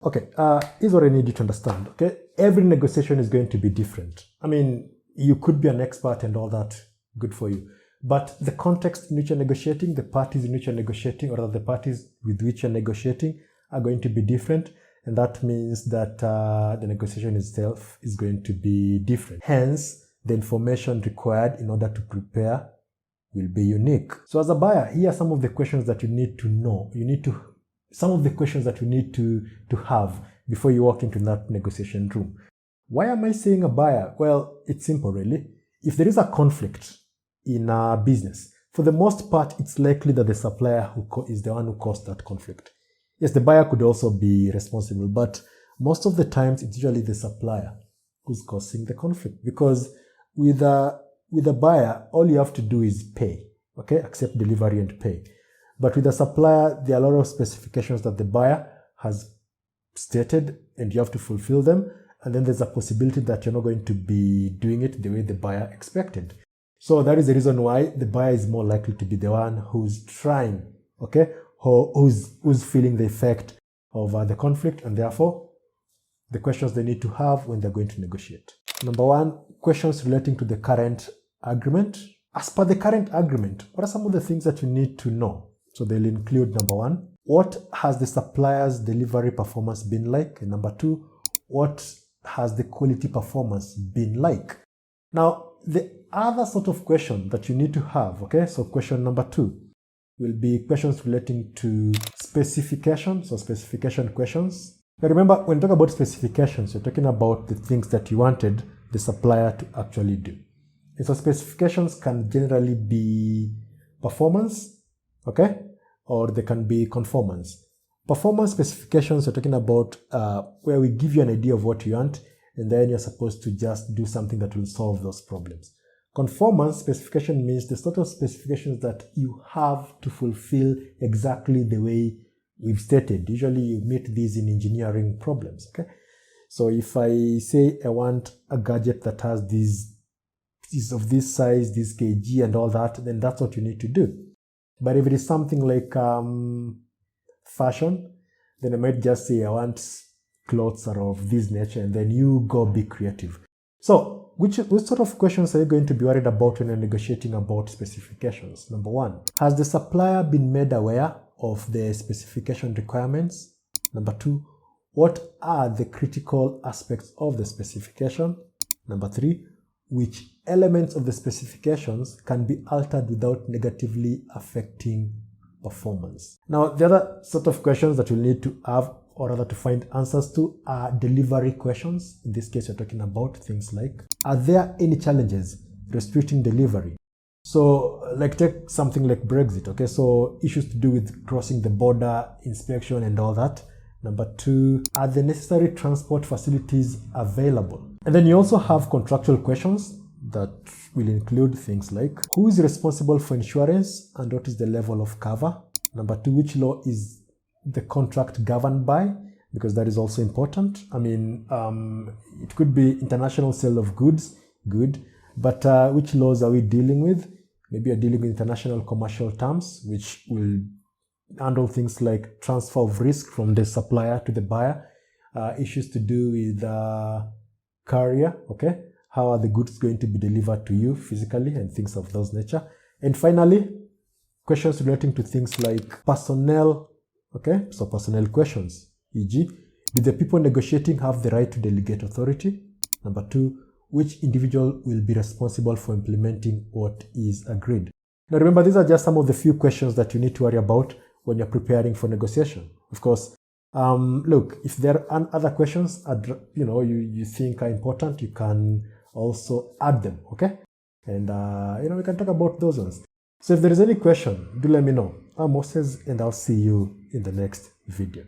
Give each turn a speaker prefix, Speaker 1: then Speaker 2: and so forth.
Speaker 1: Okay, here's what I need you to understand, okay? Every negotiation is going to be different. I mean, you could be an expert and all that, good for you. But the context in which you're negotiating, the parties in which you're negotiating, or the parties with which you're negotiating are going to be different. And that means that the negotiation itself is going to be different. Hence, the information required in order to prepare will be unique. So as a buyer, here are some of the questions that you need to know. Some of the questions that you need to have before you walk into that negotiation room. Why am I saying a buyer? Well, it's simple really. If there is a conflict in a business, for the most part, it's likely that the supplier is the one who caused that conflict. Yes, the buyer could also be responsible, but most of the times it's usually the supplier who's causing the conflict, because with a buyer, all you have to do is pay, okay? Accept delivery and pay. But with a supplier, there are a lot of specifications that the buyer has stated and you have to fulfill them. And then there's a possibility that you're not going to be doing it the way the buyer expected. So that is the reason why the buyer is more likely to be the one who's trying, okay? Who's feeling the effect of the conflict, and therefore the questions they need to have when they're going to negotiate. Number one, questions relating to the current agreement. As per the current agreement, what are some of the things that you need to know? So they'll include number one, what has the supplier's delivery performance been like? And number two, what has the quality performance been like? Now, the other sort of question that you need to have, okay, so question number two will be questions relating to specification, so specification questions. Now remember, when you talk about specifications, you're talking about the things that you wanted the supplier to actually do. And so specifications can generally be performance, okay, or they can be conformance. Performance specifications, you're talking about where we give you an idea of what you want, and then you're supposed to just do something that will solve those problems. Conformance specification means the sort of specifications that you have to fulfill exactly the way we've stated. Usually you meet these in engineering problems, okay? So if I say I want a gadget that has is of this size, this kg and all that, then that's what you need to do. But if it is something like fashion, then I might just say I want clothes are of this nature, and then you go be creative. So which sort of questions are you going to be worried about when you're negotiating about specifications? Number one, has the supplier been made aware of the specification requirements? Number two, what are the critical aspects of the specification? Number three, which elements of the specifications can be altered without negatively affecting performance? Now, the other sort of questions that you'll need to have, or rather to find answers to, are delivery questions. In this case, you're talking about things like, are there any challenges restricting delivery? So, like take something like Brexit, okay? So, issues to do with crossing the border, inspection and all that. Number two, are the necessary transport facilities available? And then you also have contractual questions that will include things like, who is responsible for insurance and what is the level of cover? Number two, which law is the contract governed by? Because that is also important. I mean, it could be international sale of goods, good, but which laws are we dealing with? Maybe you're dealing with international commercial terms, which will handle things like transfer of risk from the supplier to the buyer, issues to do with carrier, okay? How are the goods going to be delivered to you physically and things of those nature. And finally, questions relating to things like personnel, okay? So personnel questions, e.g., do the people negotiating have the right to delegate authority? Number two, which individual will be responsible for implementing what is agreed? Now remember, these are just some of the few questions that you need to worry about when you're preparing for negotiation. Of course, look, if there are other questions, you think are important, you can also add them, okay? And, we can talk about those ones. So if there is any question, do let me know. I'm Moses, and I'll see you in the next video.